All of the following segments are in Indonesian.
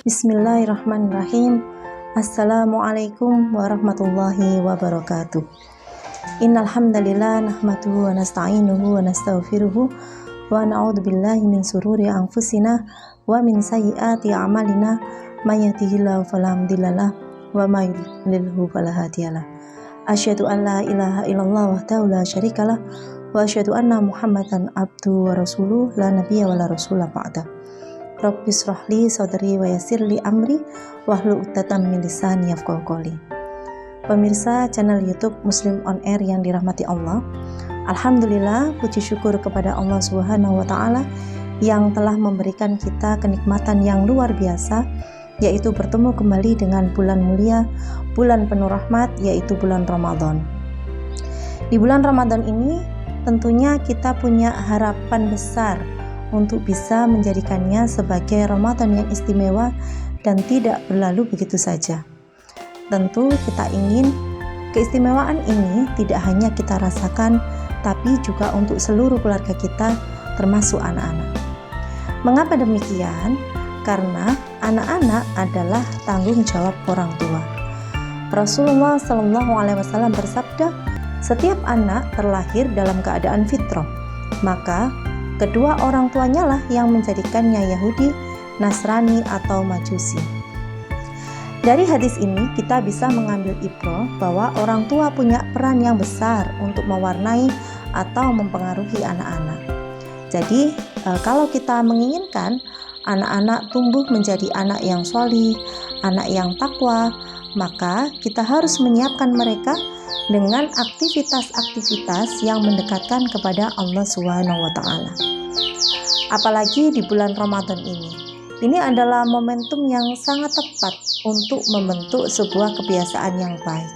Bismillahirrahmanirrahim. Assalamualaikum warahmatullahi wabarakatuh. Innal hamdalillah nahmaduhu wa nasta'inuhu wa nastaghfiruhu wa na'udzu billahi min sururi anfusina wa min sayyiati a'malina may yahdihillahu fala mudhillalah wa may yudhlilhu fala hadiyalah. Asyhadu an la ilaha illallah wahdahu la syarikalah wa asyhadu anna Muhammadan abduhu wa rasuluh la nabiyya wa la rasula ba'da. Rabbi shrahli sadri wa yassirli amri wahlul 'uqdatam min lisani yafqahu qawli. Pemirsa channel YouTube Muslim on Air yang dirahmati Allah, alhamdulillah, puji syukur kepada Allah Subhanahu wa taala yang telah memberikan kita kenikmatan yang luar biasa, yaitu bertemu kembali dengan bulan mulia, bulan penuh rahmat, yaitu bulan Ramadan. Di bulan Ramadan ini tentunya kita punya harapan besar untuk bisa menjadikannya sebagai Ramadan yang istimewa dan tidak berlalu begitu saja. Tentu kita ingin keistimewaan ini tidak hanya kita rasakan, tapi juga untuk seluruh keluarga kita, termasuk anak-anak. Mengapa demikian? Karena anak-anak adalah tanggung jawab orang tua. Rasulullah SAW bersabda, setiap anak terlahir dalam keadaan fitrah, maka kedua orang tuanya lah yang menjadikannya Yahudi, Nasrani atau Majusi. Dari hadis ini kita bisa mengambil ibrah bahwa orang tua punya peran yang besar untuk mewarnai atau mempengaruhi anak-anak. Jadi kalau kita menginginkan anak-anak tumbuh menjadi anak yang sholih, anak yang takwa, maka kita harus menyiapkan mereka dengan aktivitas-aktivitas yang mendekatkan kepada Allah Subhanahu wa taala. Apalagi di bulan Ramadan ini. Ini adalah momentum yang sangat tepat untuk membentuk sebuah kebiasaan yang baik.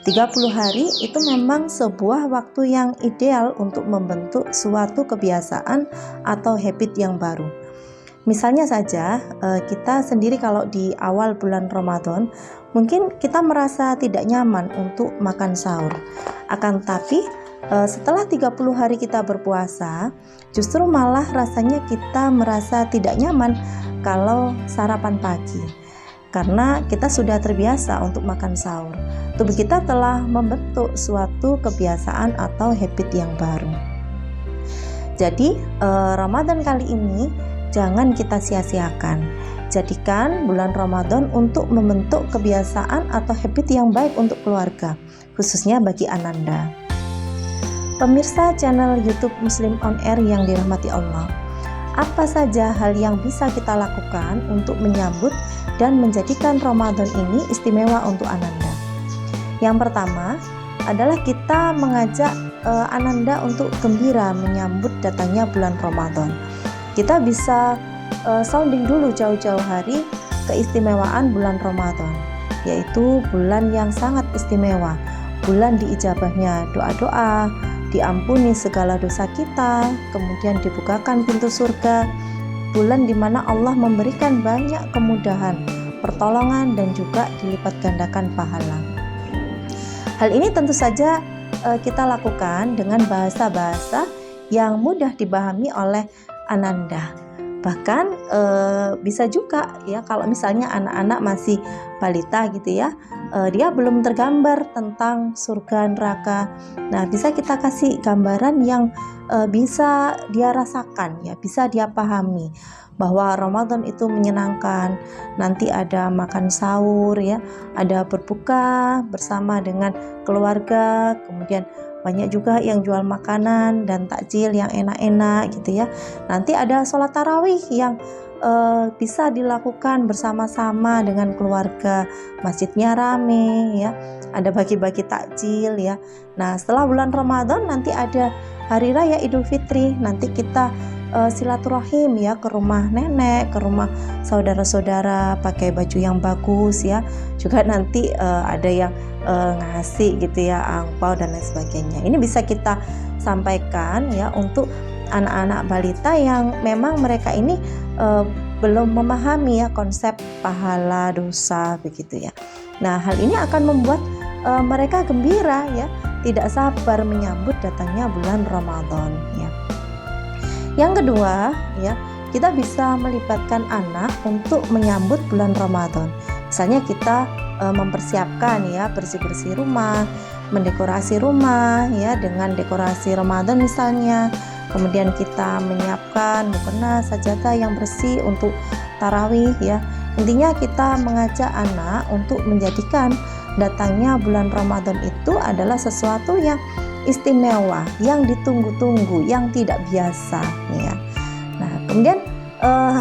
30 hari itu memang sebuah waktu yang ideal untuk membentuk suatu kebiasaan atau habit yang baru. Misalnya saja, kita sendiri kalau di awal bulan Ramadan, mungkin kita merasa tidak nyaman untuk makan sahur. Akan tetapi, setelah 30 hari kita berpuasa, justru malah rasanya kita merasa tidak nyaman kalau sarapan pagi. Karena kita sudah terbiasa untuk makan sahur. Tubuh kita telah membentuk suatu kebiasaan atau habit yang baru. Jadi, Ramadan kali ini jangan kita sia-siakan. Jadikan bulan Ramadan untuk membentuk kebiasaan atau habit yang baik untuk keluarga, khususnya bagi Ananda. Pemirsa channel YouTube Muslim on Air yang dirahmati Allah, apa saja hal yang bisa kita lakukan untuk menyambut dan menjadikan Ramadan ini istimewa untuk Ananda? Yang pertama adalah kita mengajak Ananda untuk gembira menyambut datangnya bulan Ramadan. Kita bisa sounding dulu jauh-jauh hari keistimewaan bulan Ramadan, yaitu bulan yang sangat istimewa, bulan diijabahnya doa-doa, diampuni segala dosa kita, kemudian dibukakan pintu surga, bulan di mana Allah memberikan banyak kemudahan, pertolongan, dan juga dilipat gandakan pahala. Hal ini tentu saja kita lakukan dengan bahasa-bahasa yang mudah dipahami oleh Ananda. Bahkan bisa juga ya, kalau misalnya anak-anak masih balita gitu ya, dia belum tergambar tentang surga neraka. Nah, bisa kita kasih gambaran yang bisa dia rasakan ya, bisa dia pahami bahwa Ramadan itu menyenangkan. Nanti ada makan sahur ya, ada berbuka bersama dengan keluarga, kemudian banyak juga yang jual makanan dan takjil yang enak-enak gitu ya. Nanti ada sholat tarawih yang bisa dilakukan bersama-sama dengan keluarga, masjidnya rame ya, ada bagi-bagi takjil ya. Nah, setelah bulan Ramadan nanti ada hari raya Idul Fitri, nanti kita silaturahim ya ke rumah nenek, ke rumah saudara-saudara, pakai baju yang bagus ya. Juga nanti ada yang ngasih gitu ya, angpau dan lain sebagainya. Ini bisa kita sampaikan ya untuk anak-anak balita yang memang mereka ini belum memahami ya konsep pahala dosa begitu ya. Nah, hal ini akan membuat mereka gembira ya, tidak sabar menyambut datangnya bulan Ramadan ya. Yang kedua ya, kita bisa melibatkan anak untuk menyambut bulan Ramadan. Misalnya kita mempersiapkan ya bersih-bersih rumah, mendekorasi rumah ya dengan dekorasi Ramadan misalnya. Kemudian kita menyiapkan mukena sajadah yang bersih untuk tarawih ya. Intinya kita mengajak anak untuk menjadikan datangnya bulan Ramadan itu adalah sesuatu yang istimewa, yang ditunggu-tunggu, yang tidak biasa ya. Nah, kemudian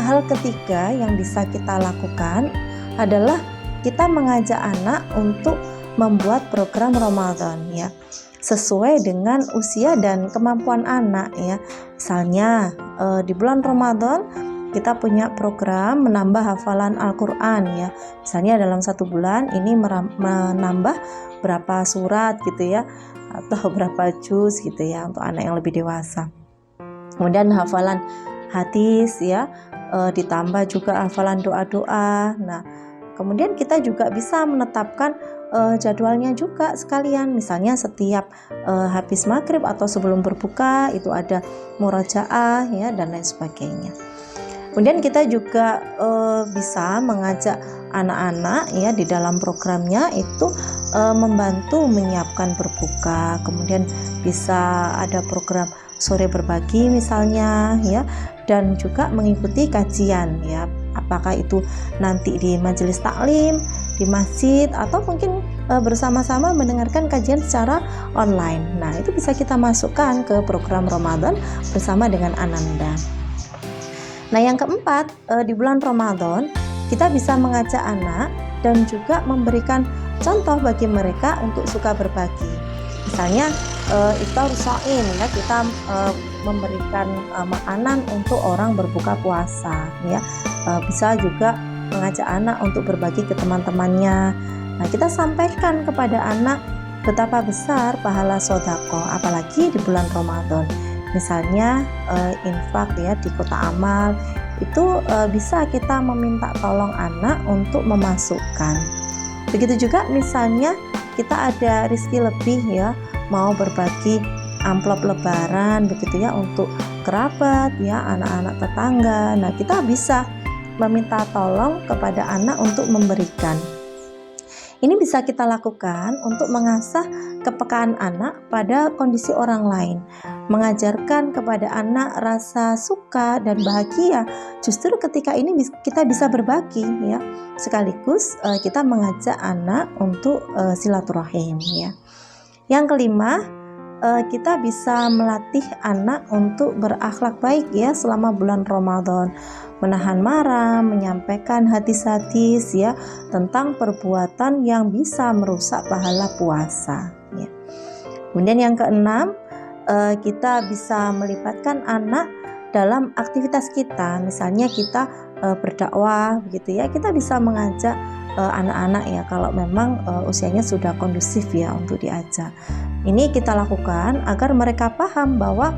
hal ketiga yang bisa kita lakukan adalah kita mengajak anak untuk membuat program Ramadan ya, sesuai dengan usia dan kemampuan anak ya. Misalnya di bulan Ramadan kita punya program menambah hafalan Al-Quran ya. Misalnya dalam 1 bulan ini menambah berapa surat gitu ya, atau berapa juz gitu ya untuk anak yang lebih dewasa. Kemudian hafalan hadis ya, ditambah juga hafalan doa-doa. Nah, kemudian kita juga bisa menetapkan jadwalnya juga sekalian. Misalnya setiap habis maghrib atau sebelum berbuka itu ada murajaah ya dan lain sebagainya. Kemudian kita juga bisa mengajak anak-anak ya di dalam programnya itu membantu menyiapkan berbuka. Kemudian bisa ada program sore berbagi misalnya ya, dan juga mengikuti kajian ya, apakah itu nanti di majelis taklim, di masjid, atau mungkin bersama-sama mendengarkan kajian secara online. Nah, itu bisa kita masukkan ke program Ramadan bersama dengan Ananda. Nah, yang keempat, di bulan Ramadan kita bisa mengajak anak dan juga memberikan contoh bagi mereka untuk suka berbagi. Misalnya iftar shaim ya, kita memberikan makanan untuk orang berbuka puasa ya. Bisa juga mengajak anak untuk berbagi ke teman-temannya. Nah, kita sampaikan kepada anak betapa besar pahala sedekah apalagi di bulan Ramadan. Misalnya infak ya di kota amal itu bisa kita meminta tolong anak untuk memasukkan. Begitu juga misalnya kita ada rezeki lebih ya, mau berbagi amplop lebaran begitu ya untuk kerabat ya, anak-anak tetangga. Nah, kita bisa meminta tolong kepada anak untuk memberikan. Ini bisa kita lakukan untuk mengasah kepekaan anak pada kondisi orang lain, mengajarkan kepada anak rasa suka dan bahagia justru ketika ini kita bisa berbagi ya, sekaligus kita mengajak anak untuk silaturahim ya. Yang kelima, kita bisa melatih anak untuk berakhlak baik ya selama bulan Ramadan, menahan marah, menyampaikan hadis-hadis ya tentang perbuatan yang bisa merusak pahala puasa ya. Kemudian yang keenam, kita bisa melibatkan anak dalam aktivitas kita. Misalnya kita berdakwah begitu ya, kita bisa mengajak anak-anak ya kalau memang usianya sudah kondusif ya untuk diajak. Ini kita lakukan agar mereka paham bahwa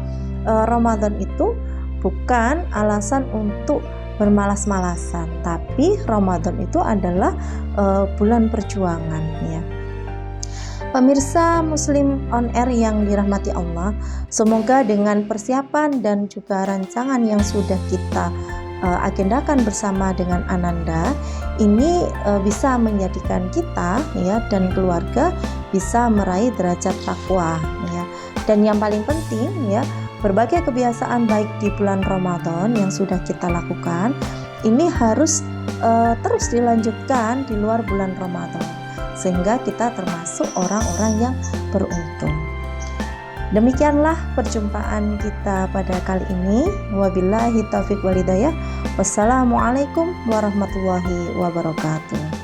Ramadan itu bukan alasan untuk bermalas-malasan, tapi Ramadan itu adalah bulan perjuangan ya. Pemirsa Muslim on Air yang dirahmati Allah, semoga dengan persiapan dan juga rancangan yang sudah kita agendakan bersama dengan Ananda ini bisa menjadikan kita ya dan keluarga bisa meraih derajat takwa ya. Dan yang paling penting ya, berbagai kebiasaan baik di bulan Ramadan yang sudah kita lakukan ini harus terus dilanjutkan di luar bulan Ramadan sehingga kita termasuk orang-orang yang beruntung. Demikianlah perjumpaan kita pada kali ini. Wabillahi taufiq wal hidayah. Wassalamualaikum warahmatullahi wabarakatuh.